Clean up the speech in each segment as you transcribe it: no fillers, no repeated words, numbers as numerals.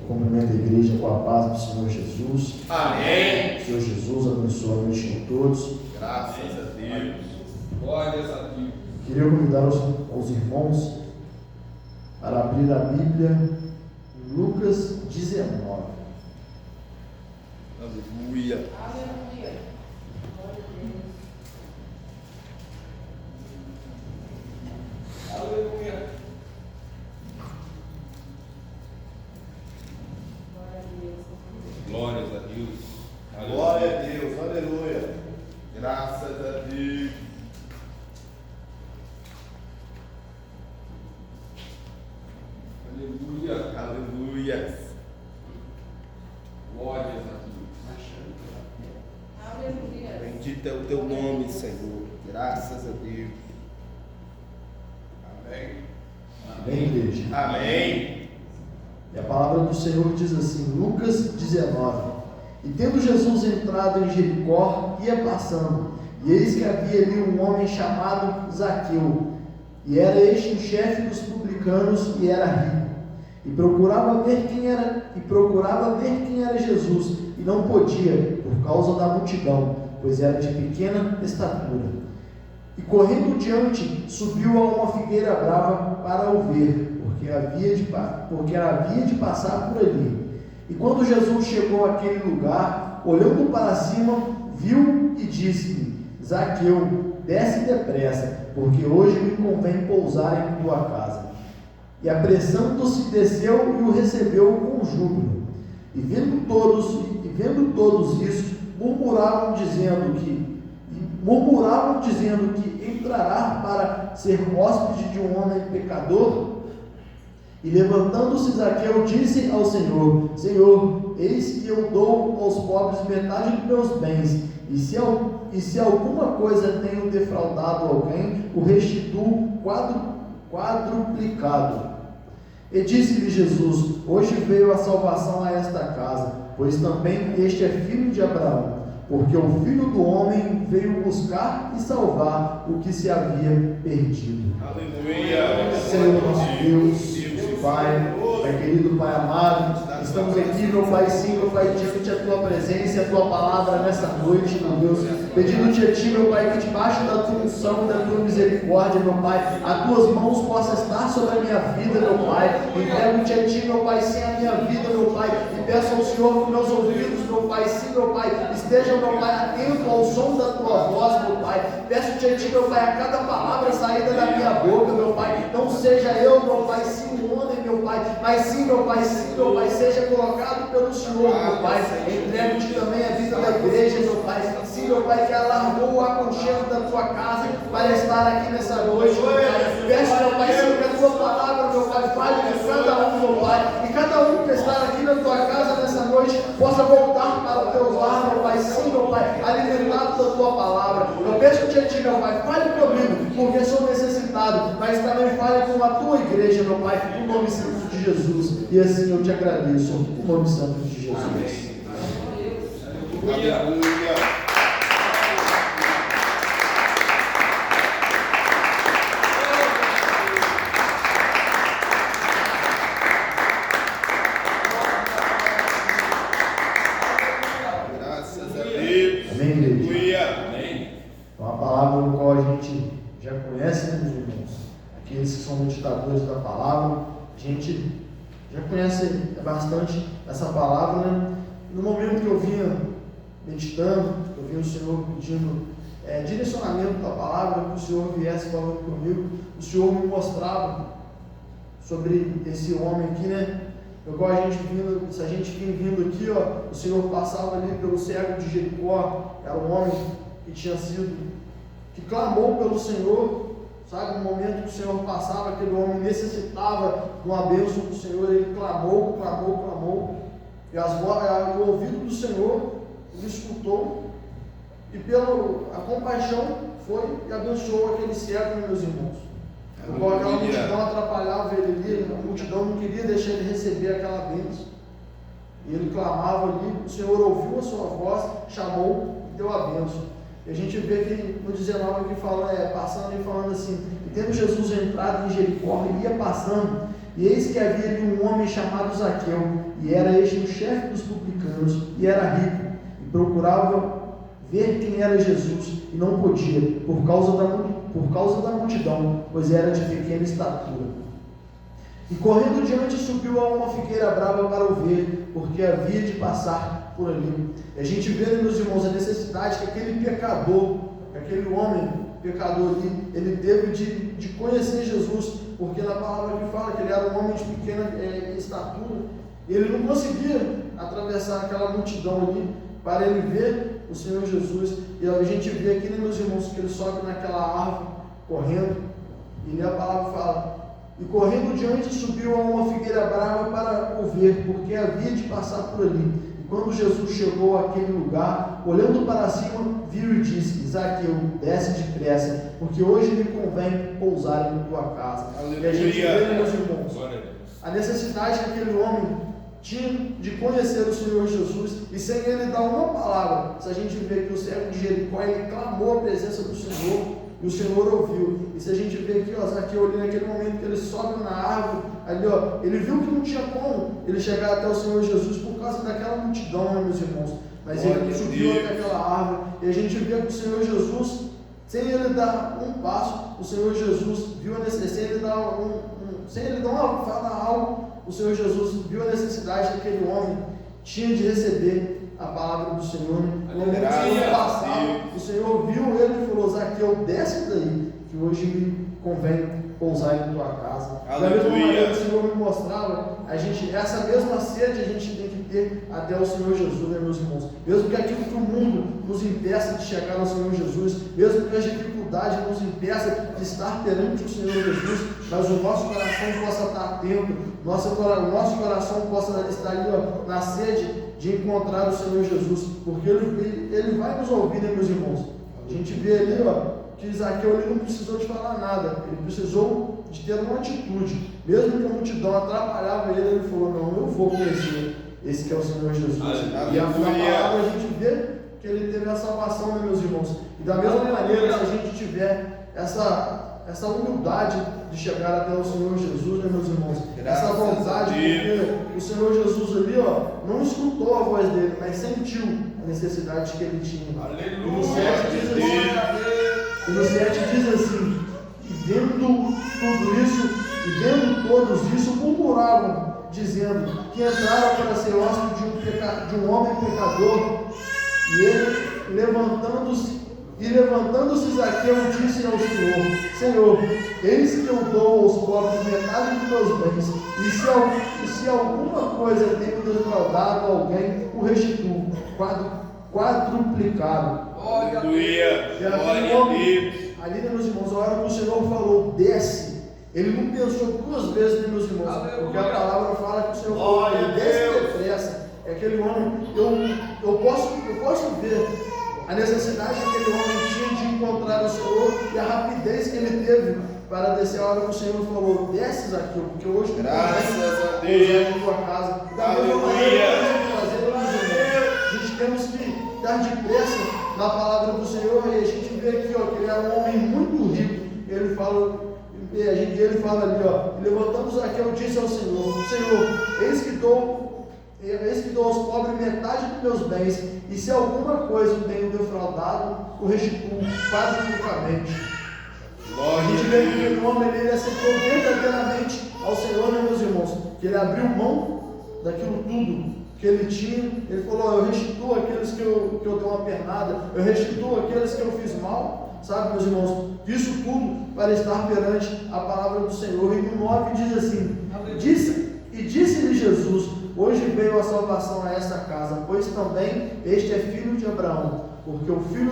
Cumprimento a igreja com a paz do Senhor Jesus. Amém. Senhor Jesus, abençoe a noite de todos. Graças a Deus. Glórias a Deus. Queria convidar os irmãos para abrir a Bíblia em Lucas 19. Aleluia. Aleluia. Aleluia. Glórias a Deus. Glória a Deus, aleluia. Graças a Deus. Aleluia. Aleluia. Glórias a Deus. Aleluia. Bendito é o teu nome, Senhor. Graças a Deus. Amém. Amém, igreja? Amém. E a palavra do Senhor diz assim, Lucas 19: E tendo Jesus entrado em Jericó, ia passando, e eis que havia ali um homem chamado Zaqueu, e era este o chefe dos publicanos, e era rico, e procurava ver quem era Jesus, e não podia, por causa da multidão, pois era de pequena estatura. E correndo diante, subiu a uma figueira brava para o ver, porque havia de passar por ali. E quando Jesus chegou àquele lugar, olhando para cima, viu e disse-lhe: Zaqueu, desce depressa, porque hoje me convém pousar em tua casa. E apressando-se, desceu e o recebeu com júbilo. E vendo todos isso, murmuravam dizendo que entrará para ser hóspede de um homem pecador. E levantando-se Zaqueu, disse ao Senhor: Senhor, eis que eu dou aos pobres metade dos meus bens, e se alguma coisa tenho defraudado alguém, o restituo quadruplicado. E disse-lhe Jesus: Hoje veio a salvação a esta casa, pois também este é filho de Abraão, porque o Filho do Homem veio buscar e salvar o que se havia perdido. Aleluia. Senhor nosso Deus, Pai querido, Pai amado, estamos aqui, meu Pai, sim, meu Pai, diante da Tua presença e a Tua palavra nessa noite, meu Deus, pedindo-te a Ti, meu Pai, que debaixo da Tua unção, da Tua misericórdia, meu Pai, as Tuas mãos possam estar sobre a minha vida, meu Pai, entrego-te a Ti, meu Pai, sim, a minha vida, meu Pai, e peço ao Senhor que meus ouvidos, meu Pai, sim, meu Pai, estejam, meu Pai, atento ao som da Tua voz, meu Pai, peço-te a Ti, meu Pai, a cada palavra saída da minha boca, meu Pai, não seja eu, meu Pai, sim, um homem, meu Pai, mas sim, meu Pai, seja colocado pelo Senhor, meu Pai. Entrego-te também a vida da igreja, meu Pai. Sim, meu Pai, que alargou o aconchego da tua casa para estar aqui nessa noite, meu Pai. Peço, meu Pai, sim, que a tua palavra, meu Pai, fale de cada um, meu Pai. E cada um que está aqui na tua casa nessa noite possa voltar para o teu lar, meu Pai. Sim, meu Pai, alimentado da tua palavra. Eu peço-te a Ti, meu Pai, fale comigo, porque sou necessitado, mas também fale com a tua igreja, meu Pai, no nome santo de Jesus. E assim eu te agradeço, no nome santo de Jesus. Amém. Aleluia. Graças a Deus. Amém, igreja? Aleluia. Amém. É uma palavra no qual a gente já conhece, né, meus irmãos? Aqueles que são meditadores da palavra, a gente já conhece bastante essa palavra, né? No momento que eu vinha meditando, eu vi o Senhor pedindo direcionamento da palavra, que o Senhor viesse falando comigo, o Senhor me mostrava sobre esse homem aqui, né? Igual se a gente vinha vindo aqui, ó, o Senhor passava ali pelo cego de Jericó, era um homem que clamou pelo Senhor, sabe? No momento que o Senhor passava, aquele homem necessitava de uma bênção do Senhor, ele clamou, e o ouvido do Senhor, ele escutou, e pela compaixão foi e abençoou aquele cego, meus irmãos. Igual aquela multidão atrapalhava ele ali, a multidão não queria deixar ele receber aquela bênção. E ele clamava ali, o Senhor ouviu a sua voz, chamou e deu a bênção. E a gente vê que no 19 aqui passando e falando assim: e tendo Jesus entrado em Jericó, ele ia passando, E eis que havia ali um homem chamado Zaqueu, e era este o chefe dos publicanos, e era rico, e procurava ver quem era Jesus, e não podia, por causa da multidão, pois era de pequena estatura. E correndo diante, subiu a uma figueira brava para o ver, porque havia de passar por ali. E a gente vê, meus irmãos, a necessidade que aquele pecador, aquele homem pecador ali, ele teve de conhecer Jesus, porque na palavra que fala que ele era um homem de pequena estatura, e ele não conseguia atravessar aquela multidão ali para ele ver o Senhor Jesus. E a gente vê aqui, né, meus irmãos, que ele sobe naquela árvore correndo, e a palavra fala: e correndo diante, subiu a uma figueira brava para o ver, porque havia de passar por ali. E quando Jesus chegou àquele lugar, olhando para cima, viu e disse: Zaqueu, desce depressa, porque hoje me convém pousar em tua casa. Aleluia. E a gente vê, meus irmãos, a necessidade que aquele homem tinha de conhecer o Senhor Jesus, e sem ele dar uma palavra. Se a gente vê que o servo de Jericó, ele clamou a presença do Senhor, e o Senhor ouviu. E se a gente vê aqui, ó, Zaqueu ali naquele momento que ele sobe na árvore, ali, ó, ele viu que não tinha como ele chegar até o Senhor Jesus por causa daquela multidão, né, meus irmãos? Mas ele subiu até aquela árvore, e a gente vê que o Senhor Jesus, sem ele dar um passo, o Senhor Jesus viu a necessidade, sem ele dar uma fala algo, o Senhor Jesus viu a necessidade daquele homem tinha de receber a palavra do Senhor. O Senhor viu ele e falou: Zaqueu, desce daí, que hoje me convém pousar em tua casa. Da mesma maneira que o Senhor me mostrava, essa mesma sede a gente tem que ter até o Senhor Jesus, né, meus irmãos? Mesmo que aquilo que o mundo nos impeça de chegar ao Senhor Jesus, mesmo que as dificuldades nos impeça de estar perante o Senhor Jesus, mas o nosso coração possa estar atento, o nosso coração possa estar ali, ó, na sede de encontrar o Senhor Jesus, porque ele vai nos ouvir, né, meus irmãos? A gente vê ali, ó, que Zaqueu ele não precisou de falar nada, ele precisou de ter uma atitude. Mesmo que a multidão atrapalhava ele, ele falou: não, eu vou conhecer esse que é o Senhor Jesus. E a palavra a gente vê que ele teve a salvação, né, meus irmãos? E da mesma maneira, se a gente tiver essa humildade de chegar até o Senhor Jesus, né, meus irmãos? Essa vontade, porque o Senhor Jesus ali, ó, não escutou a voz dele, mas sentiu a necessidade que ele tinha. Aleluia. E no 7 diz assim: e vendo tudo isso, e vendo todos isso, murmuravam, dizendo que entraram para ser hóspede de um homem pecador. E ele, levantando-se Zaqueu, disse ao Senhor: Senhor, eis que eu dou aos pobres metade dos meus bens, e se alguma coisa tenho defraudado alguém, o restituo quadruplicado. Aleluia. Glória a Deus. Ali, né, meus irmãos, a hora que o Senhor falou: desce, ele não pensou duas vezes, né, meus irmãos? Aleluia. Porque a palavra fala que o Senhor falou: desce depressa. É aquele homem, eu posso ver a necessidade que aquele homem tinha de encontrar o Senhor e a rapidez que ele teve para descer. A hora que o Senhor falou: desce, Zaqueu, porque hoje graças a Deus em tua casa. Aleluia. A gente temos que dar depressa na palavra do Senhor, e a gente vê aqui, ó, que ele era um homem muito rico. Ele fala ali, ó: levantando Zaqueu, disse ao Senhor: Senhor, eis que dou aos pobres metade dos meus bens, e se alguma coisa eu tenho defraudado, o restituo quadruplicamente. A gente vê que aquele homem ele aceitou verdadeiramente ao Senhor, né, meus irmãos? Que ele abriu mão daquilo tudo que ele tinha. Ele falou: eu restituo aqueles que eu dei uma pernada, eu restituo aqueles que eu fiz mal, sabe, meus irmãos? Isso tudo para estar perante a palavra do Senhor. E no 9 diz assim: disse-lhe Jesus: hoje veio a salvação a esta casa, pois também este é filho de Abraão, porque o filho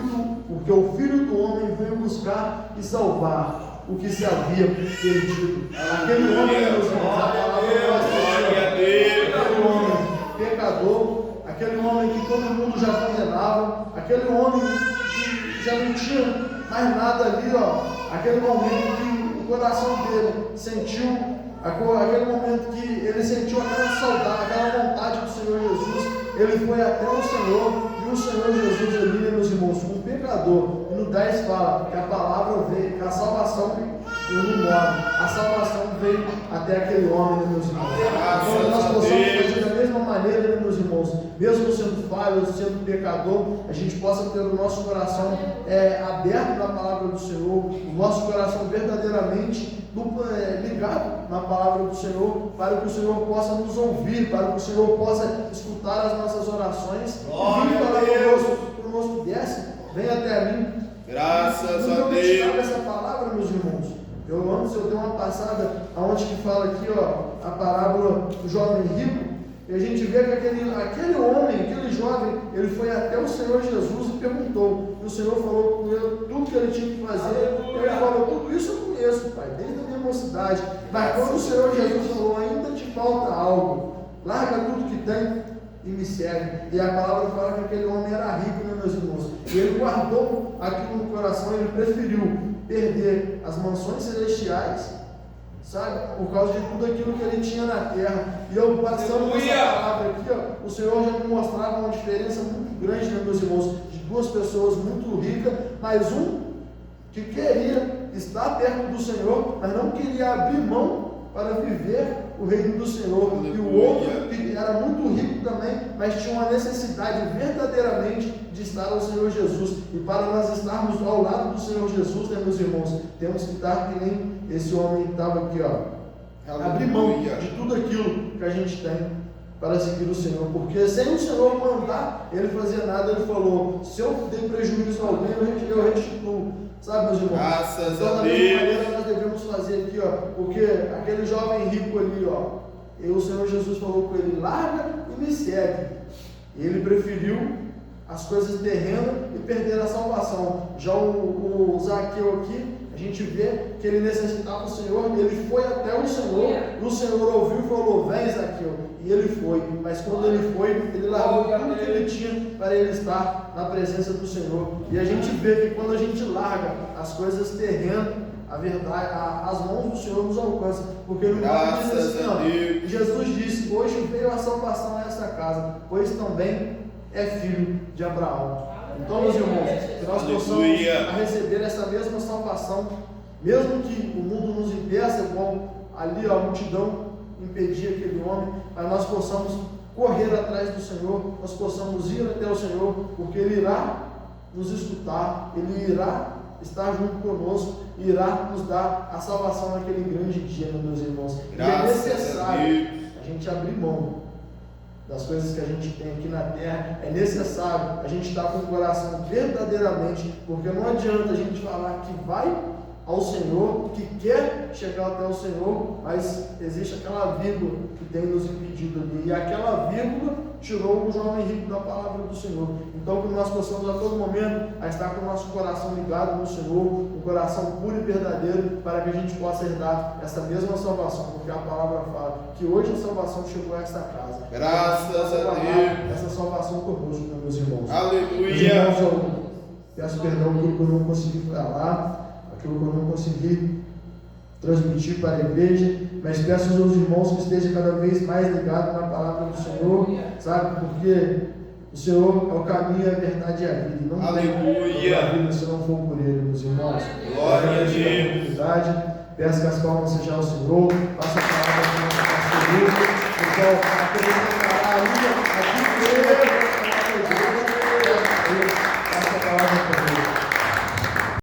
do homem veio buscar e salvar o que se havia perdido. Aquele homem, meus irmãos, aquele homem pecador, aquele homem que todo mundo já condenava, aquele homem que já não tinha mais nada ali, ó, aquele momento que o coração dele sentiu, aquele momento que ele sentiu aquela saudade, aquela vontade do Senhor Jesus, ele foi até o Senhor, e o Senhor Jesus ali, meus irmãos, um pecador. E no 10 fala que a palavra veio, que a salvação e um não morre. A salvação veio até aquele homem, meus irmãos. Então nós possamos fazer da mesma maneira, meus irmãos, mesmo sendo falho, sendo pecador, a gente possa ter o nosso coração aberto na palavra do Senhor, o nosso coração verdadeiramente ligado na palavra do Senhor, para que o Senhor possa nos ouvir, para que o Senhor possa escutar as nossas orações e vir falar conosco, desce, vem até mim. Graças Eu a não meditava Deus. essa palavra, meus irmãos. Antes eu dei uma passada aonde que fala aqui, ó, a parábola do jovem rico, e a gente vê que aquele homem, aquele jovem, ele foi até o Senhor Jesus e perguntou. E o Senhor falou com ele tudo que ele tinha que fazer. Ele falou, tudo isso eu conheço, Pai, desde a minha mocidade. Mas quando o Senhor Jesus falou, ainda te falta algo, larga tudo que tem e me segue. E a palavra fala que aquele homem era rico, né, meus irmãos? E ele guardou aquilo no coração, ele preferiu perder as mansões celestiais, sabe, por causa de tudo aquilo que ele tinha na terra. E eu passando essa palavra aqui, ó, o Senhor já me mostrava uma diferença muito grande, né, meus irmãos, de duas pessoas muito ricas, mas um que queria estar perto do Senhor, mas não queria abrir mão para viver o reino do Senhor. E o outro que era muito rico também, mas tinha uma necessidade verdadeiramente de estar ao Senhor Jesus. E para nós estarmos ao lado do Senhor Jesus, né, meus irmãos, temos que estar que nem esse homem que estava aqui, ó, abrir mão de tudo aquilo que a gente tem para seguir o Senhor, porque sem o Senhor mandar ele fazer nada, ele falou, se eu dei prejuízo a alguém, eu restituo, sabe, meus irmãos? Graças então, a da mesma maneira nós devemos fazer aqui, ó, porque aquele jovem rico ali, ó, e o Senhor Jesus falou com ele, larga e me segue. E ele preferiu as coisas terrenas e perder a salvação. Já o Zaqueu aqui, a gente vê que ele necessitava do Senhor, ele foi até o Senhor, e o Senhor ouviu e falou, vem Zaqueu, e ele foi, mas quando ele foi, ele largou tudo que ele tinha para ele estar na presença do Senhor. E a gente vê que quando a gente larga as coisas terrenas, a verdade, as mãos do Senhor nos alcançam, porque no nome diz assim, ó, Jesus disse, hoje veio a salvação a esta casa, pois também é filho de Abraão. Então, meus irmãos, que nós possamos receber essa mesma salvação, mesmo que o mundo nos impeça, igual ali a multidão impedia aquele homem, mas nós possamos correr atrás do Senhor, nós possamos ir até o Senhor, porque Ele irá nos escutar, Ele irá estar junto conosco e irá nos dar a salvação naquele grande dia, meus irmãos. E é necessário a gente abrir mão das coisas que a gente tem aqui na terra, é necessário a gente estar com o coração verdadeiramente, porque não adianta a gente falar que vai ao Senhor, que quer chegar até o Senhor, mas existe aquela vírgula que tem nos impedido ali, e aquela vírgula tirou o jovem rico da palavra do Senhor. Então, que nós possamos a todo momento estar com o nosso coração ligado no Senhor, um coração puro e verdadeiro, para que a gente possa herdar essa mesma salvação, porque a palavra fala que hoje a salvação chegou a esta casa. Graças a Deus. Essa salvação conosco, meus irmãos. Aleluia. Meus irmãos, eu peço perdão por aquilo que eu não consegui falar, aquilo que eu não consegui transmitir para a igreja, mas peço aos meus irmãos que estejam cada vez mais ligados na palavra do Senhor, sabe? Porque o Senhor é o caminho, a verdade e a vida. E não tem a vida se não for por Ele, meus irmãos. Glória a Deus. Peço que as palmas sejam ao Senhor, faça a palavra do nosso pastor. Então, aquele que estará ainda aqui,